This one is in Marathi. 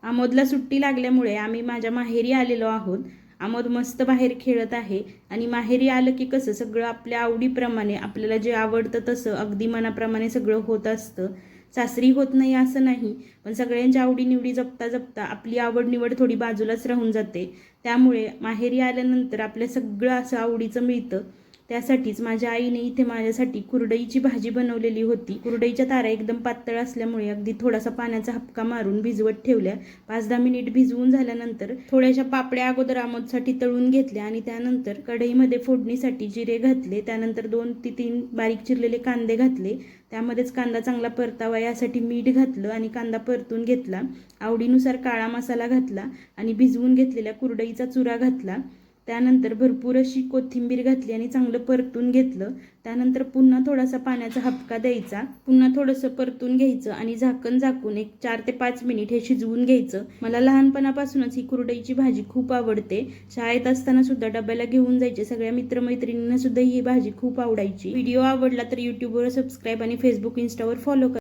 आमोदला सुट्टी लागल्यामुळे आम्ही माझ्या माहेरी आलेलो आहोत। आमोद मस्त बाहेर खेळत आहे आणि माहेरी आलं की कसं सगळं आपल्या आवडीप्रमाणे आपल्याला जे आवडतं तसं अगदी मनाप्रमाणे सगळं होत असतं। सासरी होत नाही असं नाही, पण सगळ्यांच्या आवडीनिवडी जपता जपता आपली आवड निवड थोडी बाजूलाच राहून जाते। त्यामुळे माहेरी आल्यानंतर आपल्या सगळं असं आवडीचं मिळतं। त्यासाठीच माझ्या आईने इथे माझ्यासाठी कुरडईची भाजी बनवलेली होती। कुरडईच्या तारा एकदम पातळ असल्यामुळे अगदी थोडासा पाण्याचा हपका मारून भिजवत ठेवल्या। 5-10 मिनिट भिजवून झाल्यानंतर थोड्याशा पापड्या अगोदर आमोदसाठी तळून घेतल्या आणि त्यानंतर कढईमध्ये फोडणीसाठी जिरे घातले। त्यानंतर 2 ते 3 बारीक चिरलेले कांदे घातले। त्यामध्येच कांदा चांगला परतावा यासाठी मीठ घातलं आणि कांदा परतून घेतला। आवडीनुसार काळा मसाला घातला आणि भिजवून घेतलेल्या कुरडईचा चुरा घातला। त्यानंतर भरपूर अशी कोथिंबीर घातली आणि चांगलं परतून घेतलं। त्यानंतर पुन्हा थोडासा पाण्याचा हपका द्यायचा, पुन्हा थोडंसं परतून घ्यायचं आणि झाकण झाकून एक 4 ते 5 मिनिट हे शिजवून घ्यायचं। मला लहानपणापासूनच ही कुरडईची भाजी खूप आवडते। शाळेत असताना सुद्धा डब्याला घेऊन जायचे, सगळ्या मित्रमैत्रिणींना सुद्धा ही भाजी खूप आवडायची। व्हिडिओ आवडला तर यूट्यूबवर सबस्क्राईब आणि फेसबुक इंस्टावर फॉलो करा।